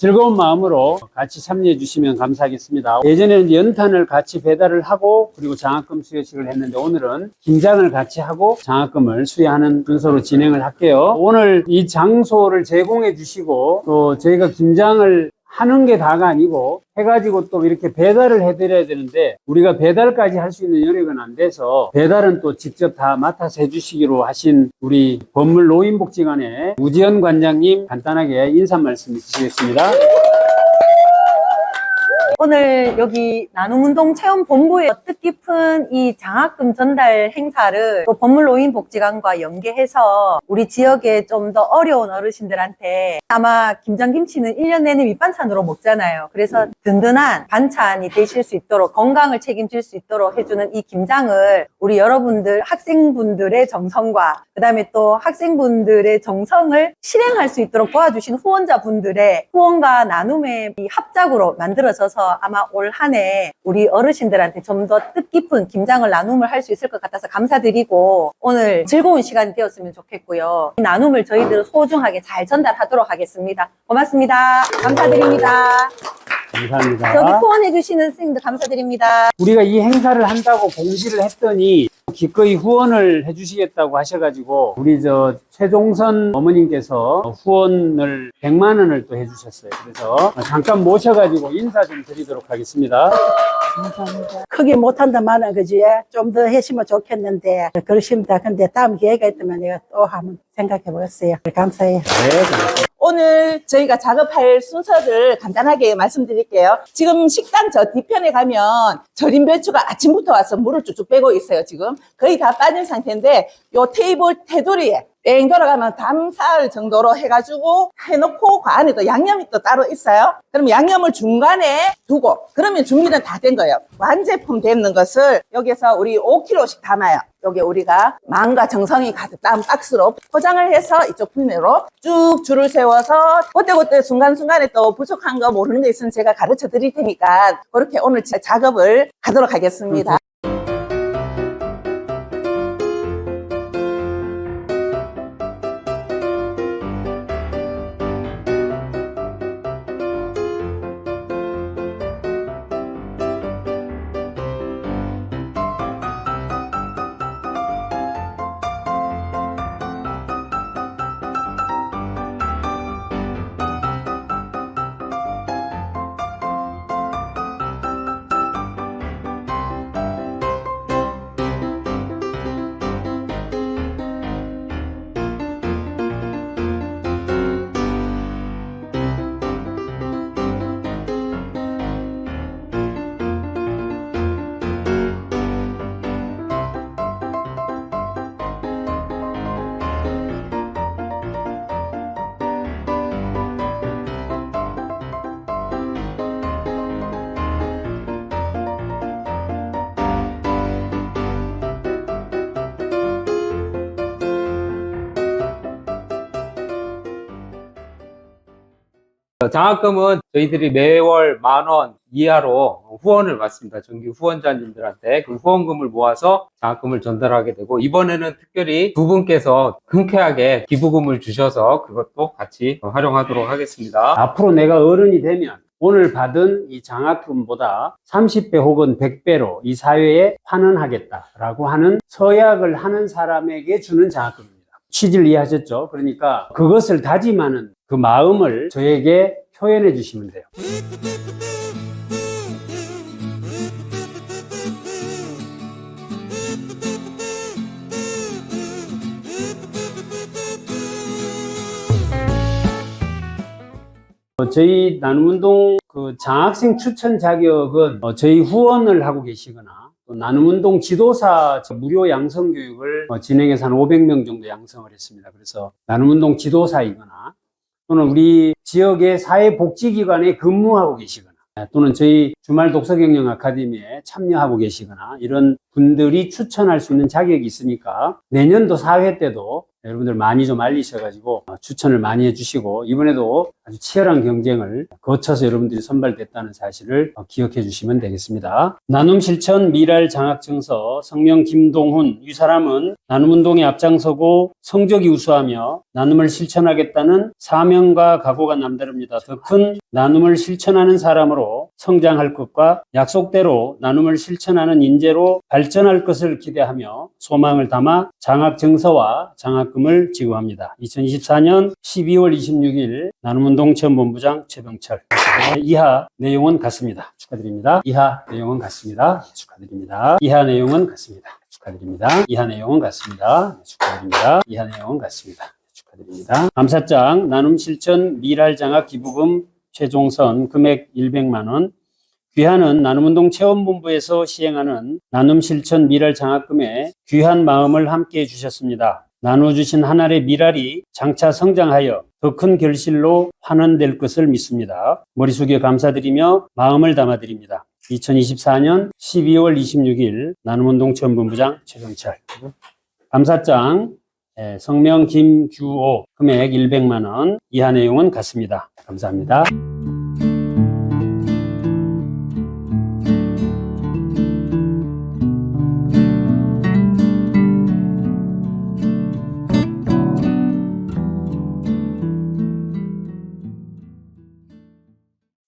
즐거운 마음으로 같이 참여해 주시면 감사하겠습니다. 예전에는 연탄을 같이 배달을 하고 그리고 장학금 수여식을 했는데 오늘은 김장을 같이 하고 장학금을 수여하는 순서로 진행을 할게요. 오늘 이 장소를 제공해 주시고 또 저희가 김장을 하는 게 다가 아니고 해가지고 또 이렇게 배달을 해드려야 되는데 우리가 배달까지 할 수 있는 여력은 안 돼서 배달은 또 직접 다 맡아서 해주시기로 하신 우리 법물노인복지관의 우지연 관장님 간단하게 인사 말씀 주시겠습니다. 오늘 여기 나눔운동 체험본부의 뜻깊은 이 장학금 전달 행사를 또 법물노인복지관과 연계해서 우리 지역의 좀 더 어려운 어르신들한테 아마 김장김치는 1년 내내 밑반찬으로 먹잖아요. 그래서 든든한 반찬이 되실 수 있도록 건강을 책임질 수 있도록 해주는 이 김장을 우리 여러분들 학생분들의 정성과 그 다음에 또 학생분들의 정성을 실행할 수 있도록 도와주신 후원자분들의 후원과 나눔의 이 합작으로 만들어져서 아마 올 한 해 우리 어르신들한테 좀 더 뜻깊은 김장을 나눔을 할 수 있을 것 같아서 감사드리고 오늘 즐거운 시간이 되었으면 좋겠고요. 이 나눔을 저희들은 소중하게 잘 전달하도록 하겠습니다. 고맙습니다. 감사드립니다. 감사합니다. 여기 후원해주시는 선생님들 감사드립니다. 우리가 이 행사를 한다고 공지를 했더니 기꺼이 후원을 해주시겠다고 하셔가지고 우리 최종선 어머님께서 후원을 100만 원을 또 해주셨어요. 그래서 잠깐 모셔가지고 인사 좀 드리도록 하겠습니다. 감사합니다. 크게 못한다마는 그지 좀 더 해주면 좋겠는데 그렇습니다. 근데 다음 기회가 있다면 내가 또 한번 생각해 보겠어요. 감사해요. 네, 감사합니다. 오늘 저희가 작업할 순서를 간단하게 말씀드릴게요. 지금 식당 저 뒤편에 가면 절인 배추가 아침부터 와서 물을 쭉쭉 빼고 있어요. 지금 거의 다 빠진 상태인데 요 테이블 테두리에 뺑 돌아가면 담살 정도로 해가지고 해놓고 그 안에 또 양념이 또 따로 있어요. 그럼 양념을 중간에 두고 그러면 준비는 다 된 거예요. 완제품 되는 것을 여기서 우리 5kg씩 담아요. 여기 우리가 마음과 정성이 가득 담은 박스로 포장을 해서 이쪽 분으로 쭉 줄을 세워서 그때그때 순간순간에 또 부족한 거 모르는 게 있으면 제가 가르쳐 드릴 테니까 그렇게 오늘 작업을 하도록 하겠습니다. 장학금은 저희들이 매월 10,000원 이하로 후원을 받습니다. 정기 후원자님들한테 그 후원금을 모아서 장학금을 전달하게 되고 이번에는 특별히 두 분께서 흔쾌하게 기부금을 주셔서 그것도 같이 활용하도록 하겠습니다. 앞으로 내가 어른이 되면 오늘 받은 이 장학금보다 30배 혹은 100배로 이 사회에 환원하겠다라고 하는 서약을 하는 사람에게 주는 장학금입니다. 취지를 이해하셨죠? 그러니까 그것을 다짐하는 그 마음을 저에게 표현해 주시면 돼요. 저희 나눔운동 그 장학생 추천 자격은 저희 후원을 하고 계시거나 또 나눔운동 지도사 무료 양성 교육을 진행해서 한 500명 정도 양성을 했습니다. 그래서 나눔운동 지도사이거나 또는 우리 지역의 사회복지기관에 근무하고 계시거나 또는 저희 주말 독서경영 아카데미에 참여하고 계시거나 이런 분들이 추천할 수 있는 자격이 있으니까 내년도 4회 때도 여러분들 많이 좀 알리셔가지고 추천을 많이 해주시고 이번에도 아주 치열한 경쟁을 거쳐서 여러분들이 선발됐다는 사실을 기억해 주시면 되겠습니다. 나눔 실천 미랄 장학증서 성명 김동훈. 이 사람은 나눔운동에 앞장서고 성적이 우수하며 나눔을 실천하겠다는 사명과 각오가 남다릅니다. 더 큰 나눔을 실천하는 사람으로 성장할 것과 약속대로 나눔을 실천하는 인재로 발전할 것을 기대하며 소망을 담아 장학증서와 장학금을 지급합니다. 2024년 12월 26일 나눔운동 체험본부장 최병철. 이하 내용은 같습니다. 축하드립니다. 이하 내용은 같습니다. 축하드립니다. 이하 내용은 같습니다. 축하드립니다. 이하 내용은 같습니다. 축하드립니다. 이하 내용은 같습니다. 축하드립니다. 감사장 나눔 실천 미랄 장학 기부금 최종선 금액 100만 원. 귀하는 나눔운동 체험본부에서 시행하는 나눔 실천 미랄 장학금에 귀한 마음을 함께 해주셨습니다. 나눠주신 한 알의 미랄이 장차 성장하여 더 큰 결실로 환원될 것을 믿습니다. 머리 숙여 감사드리며 마음을 담아드립니다. 2024년 12월 26일 나눔운동 체험본부장 최병철. 감사장 성명 김규호 금액 100만 원. 이하 내용은 같습니다. 감사합니다.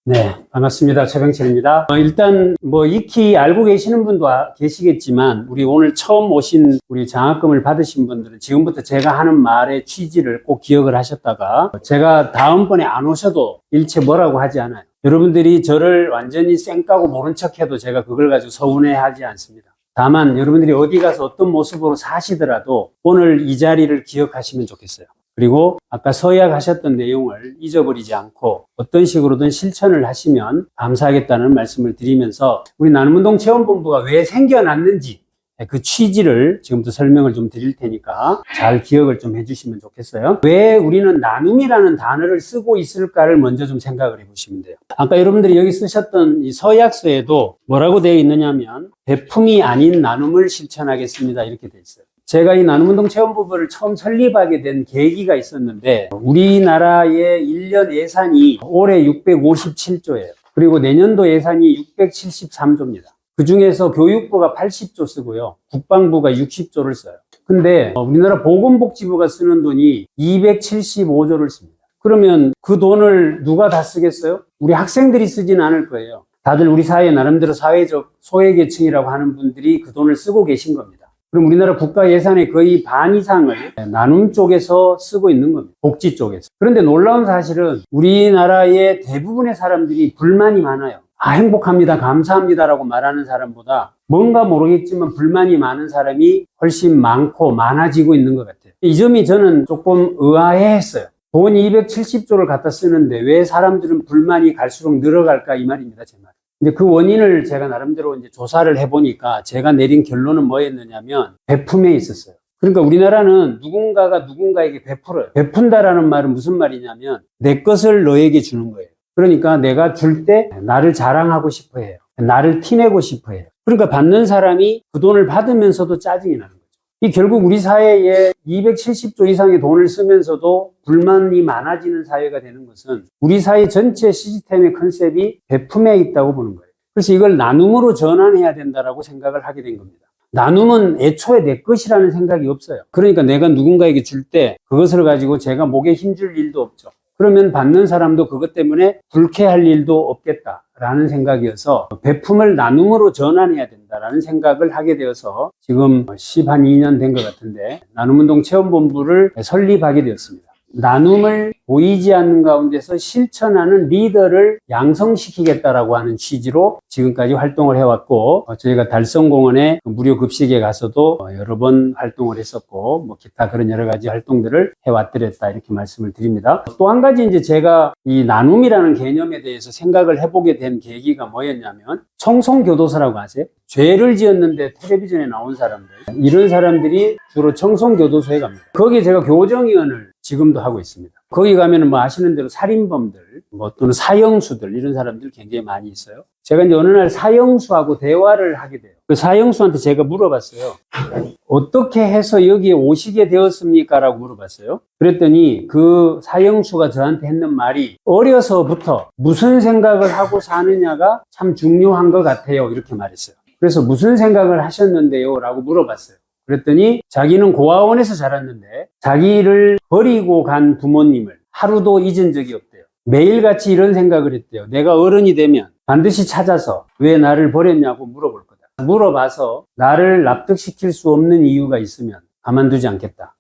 네, 반갑습니다. 최병철입니다. 일단 익히 알고 계시는 분도 계시겠지만 우리 오늘 처음 오신 우리 장학금을 받으신 분들은 지금부터 제가 하는 말의 취지를 꼭 기억을 하셨다가 제가 다음번에 안 오셔도 일체 뭐라고 하지 않아요. 여러분들이 저를 완전히 쌩까고 모른 척해도 제가 그걸 가지고 서운해하지 않습니다. 다만 여러분들이 어디 가서 어떤 모습으로 사시더라도 오늘 이 자리를 기억하시면 좋겠어요. 그리고 아까 서약하셨던 내용을 잊어버리지 않고 어떤 식으로든 실천을 하시면 감사하겠다는 말씀을 드리면서 우리 나눔운동 체험본부가 왜 생겨났는지 그 취지를 지금부터 설명을 좀 드릴 테니까 잘 기억을 좀 해주시면 좋겠어요. 왜 우리는 나눔이라는 단어를 쓰고 있을까를 먼저 좀 생각을 해보시면 돼요. 아까 여러분들이 여기 쓰셨던 이 서약서에도 뭐라고 되어 있느냐면 베품이 아닌 나눔을 실천하겠습니다 이렇게 되어 있어요. 제가 이 나눔운동 체험본부를 처음 설립하게 된 계기가 있었는데 우리나라의 1년 예산이 올해 657조예요. 그리고 내년도 예산이 673조입니다. 그 중에서 교육부가 80조 쓰고요. 국방부가 60조를 써요. 근데 우리나라 보건복지부가 쓰는 돈이 275조를 씁니다. 그러면 그 돈을 누가 다 쓰겠어요? 우리 학생들이 쓰진 않을 거예요. 다들 우리 사회 나름대로 사회적 소외계층이라고 하는 분들이 그 돈을 쓰고 계신 겁니다. 그럼 우리나라 국가 예산의 거의 반 이상을 나눔 쪽에서 쓰고 있는 겁니다. 복지 쪽에서. 그런데 놀라운 사실은 우리나라의 대부분의 사람들이 불만이 많아요. 행복합니다, 감사합니다라고 말하는 사람보다 뭔가 모르겠지만 불만이 많은 사람이 훨씬 많고 많아지고 있는 것 같아요. 이 점이 저는 조금 의아해했어요. 돈 270조를 갖다 쓰는데 왜 사람들은 불만이 갈수록 늘어갈까 이 말입니다, 제 말. 근데 그 원인을 제가 나름대로 이제 조사를 해보니까 제가 내린 결론은 뭐였느냐면 베품에 있었어요. 그러니까 우리나라는 누군가가 누군가에게 베풀어요. 베푼다라는 말은 무슨 말이냐면 내 것을 너에게 주는 거예요. 그러니까 내가 줄 때 나를 자랑하고 싶어 해요. 나를 티내고 싶어 해요. 그러니까 받는 사람이 그 돈을 받으면서도 짜증이 나는 거죠. 이 결국 우리 사회에 270조 이상의 돈을 쓰면서도 불만이 많아지는 사회가 되는 것은 우리 사회 전체 시스템의 컨셉이 베품에 있다고 보는 거예요. 그래서 이걸 나눔으로 전환해야 된다라고 생각을 하게 된 겁니다. 나눔은 애초에 내 것이라는 생각이 없어요. 그러니까 내가 누군가에게 줄 때 그것을 가지고 제가 목에 힘줄 일도 없죠. 그러면 받는 사람도 그것 때문에 불쾌할 일도 없겠다라는 생각이어서 베품을 나눔으로 전환해야 된다라는 생각을 하게 되어서 지금 12년 된 것 같은데 나눔운동 체험본부를 설립하게 되었습니다. 나눔을 보이지 않는 가운데서 실천하는 리더를 양성시키겠다라고 하는 취지로 지금까지 활동을 해왔고 저희가 달성공원에 무료 급식에 가서도 여러 번 활동을 했었고 기타 그런 여러 가지 활동들을 해왔더랬다 이렇게 말씀을 드립니다. 또 한 가지 이제 제가 이 나눔이라는 개념에 대해서 생각을 해보게 된 계기가 뭐였냐면 청송교도소라고 아세요? 죄를 지었는데 텔레비전에 나온 사람들 이런 사람들이 주로 청송교도소에 갑니다. 거기에 제가 교정위원을 지금도 하고 있습니다. 거기 가면은 뭐 아시는 대로 살인범들, 뭐 또는 사형수들, 이런 사람들 굉장히 많이 있어요. 제가 이제 어느 날 사형수하고 대화를 하게 돼요. 그 사형수한테 제가 물어봤어요. 어떻게 해서 여기에 오시게 되었습니까? 라고 물어봤어요. 그랬더니 그 사형수가 저한테 했는 말이 어려서부터 무슨 생각을 하고 사느냐가 참 중요한 것 같아요. 이렇게 말했어요. 그래서 무슨 생각을 하셨는데요? 라고 물어봤어요. 그랬더니 자기는 고아원에서 자랐는데 자기를 버리고 간 부모님을 하루도 잊은 적이 없대요. 매일같이 이런 생각을 했대요. 내가 어른이 되면 반드시 찾아서 왜 나를 버렸냐고 물어볼 거다. 물어봐서 나를 납득시킬 수 없는 이유가 있으면 가만두지 않겠다.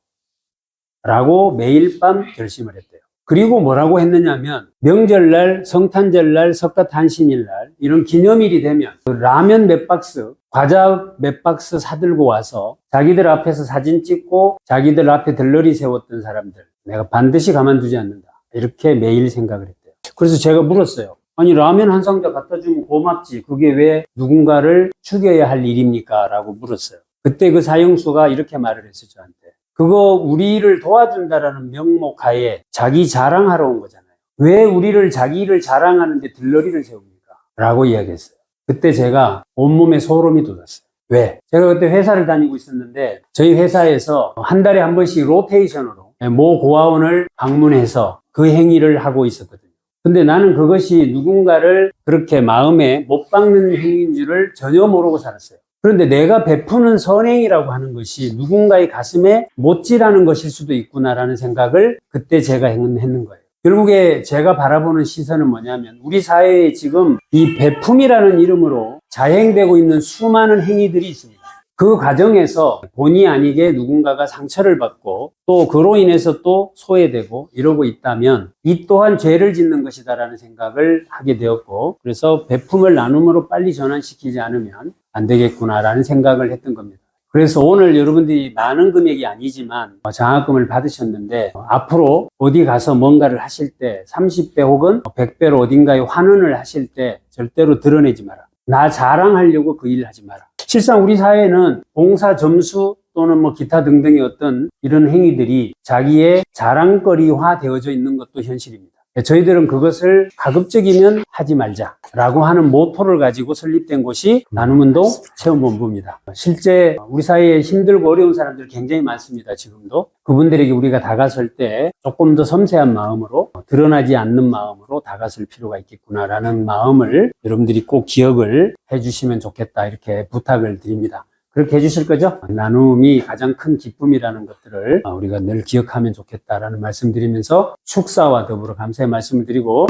라고 매일 밤 결심을 했대요. 그리고 뭐라고 했느냐면 명절날, 성탄절날, 석가탄신일날 이런 기념일이 되면 라면 몇 박스, 과자 몇 박스 사들고 와서 자기들 앞에서 사진 찍고 자기들 앞에 들러리 세웠던 사람들 내가 반드시 가만두지 않는다. 이렇게 매일 생각을 했대요. 그래서 제가 물었어요. 아니 라면 한 상자 갖다 주면 고맙지. 그게 왜 누군가를 죽여야 할 일입니까? 라고 물었어요. 그때 그 사형수가 이렇게 말을 했어요. 저한테. 그거 우리를 도와준다라는 명목 하에 자기 자랑하러 온 거잖아요. 왜 우리를 자기 일을 자랑하는데 들러리를 세웁니까? 라고 이야기했어요. 그때 제가 온몸에 소름이 돋았어요. 왜? 제가 그때 회사를 다니고 있었는데 저희 회사에서 한 달에 한 번씩 로테이션으로 모 고아원을 방문해서 그 행위를 하고 있었거든요. 근데 나는 그것이 누군가를 그렇게 마음에 못 박는 행위인 줄을 전혀 모르고 살았어요. 그런데 내가 베푸는 선행이라고 하는 것이 누군가의 가슴에 못질하는 것일 수도 있구나라는 생각을 그때 제가 했는 거예요. 결국에 제가 바라보는 시선은 뭐냐면 우리 사회에 지금 이 베품이라는 이름으로 자행되고 있는 수많은 행위들이 있습니다. 그 과정에서 본의 아니게 누군가가 상처를 받고 또 그로 인해서 또 소외되고 이러고 있다면 이 또한 죄를 짓는 것이다라는 생각을 하게 되었고 그래서 베품을 나눔으로 빨리 전환시키지 않으면 안 되겠구나라는 생각을 했던 겁니다. 그래서 오늘 여러분들이 많은 금액이 아니지만 장학금을 받으셨는데 앞으로 어디 가서 뭔가를 하실 때 30배 혹은 100배로 어딘가에 환원을 하실 때 절대로 드러내지 마라. 나 자랑하려고 그 일을 하지 마라. 실상 우리 사회는 봉사 점수 또는 뭐 기타 등등의 어떤 이런 행위들이 자기의 자랑거리화 되어져 있는 것도 현실입니다. 저희들은 그것을 가급적이면 하지 말자라고 하는 모토를 가지고 설립된 곳이 나눔운동 체험본부입니다. 실제 우리 사회에 힘들고 어려운 사람들 굉장히 많습니다. 지금도. 그분들에게 우리가 다가설 때 조금 더 섬세한 마음으로 드러나지 않는 마음으로 다가설 필요가 있겠구나라는 마음을 여러분들이 꼭 기억을 해주시면 좋겠다 이렇게 부탁을 드립니다. 그렇게 해주실 거죠? 나눔이 가장 큰 기쁨이라는 것들을 우리가 늘 기억하면 좋겠다라는 말씀 드리면서 축사와 더불어 감사의 말씀을 드리고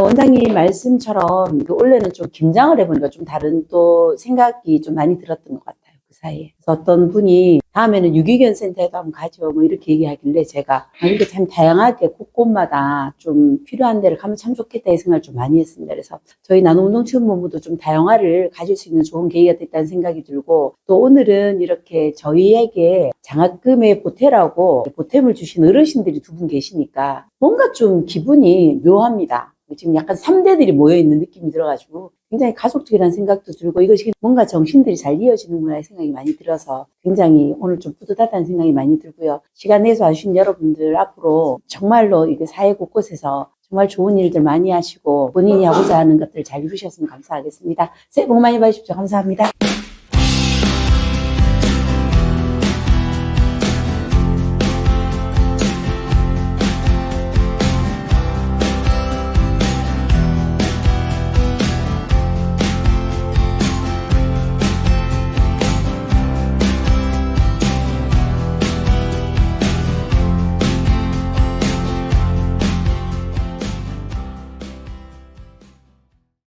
원장님 말씀처럼 원래는 좀 김장을 해보니까 좀 다른 또 생각이 좀 많이 들었던 것 같아요. 그 사이에. 그래서 어떤 분이 다음에는 유기견 센터에도 한번 가죠. 뭐 이렇게 얘기하길래 제가 이렇게 참 다양하게 곳곳마다 좀 필요한 데를 가면 참 좋겠다 이 생각을 좀 많이 했습니다. 그래서 저희 나눔운동체험본부도 좀 다양화를 가질 수 있는 좋은 계기가 됐다는 생각이 들고 또 오늘은 이렇게 저희에게 장학금의 보태라고 보탬을 주신 어르신들이 두 분 계시니까 뭔가 좀 기분이 묘합니다. 지금 약간 3대들이 모여있는 느낌이 들어가지고 굉장히 가족적이라는 생각도 들고 이것이 뭔가 정신들이 잘 이어지는구나 생각이 많이 들어서 굉장히 오늘 좀 뿌듯하다는 생각이 많이 들고요. 시간 내서 와주신 여러분들 앞으로 정말로 이게 사회 곳곳에서 정말 좋은 일들 많이 하시고 본인이 하고자 하는 것들 잘 이루셨으면 감사하겠습니다. 새해 복 많이 받으십시오. 감사합니다.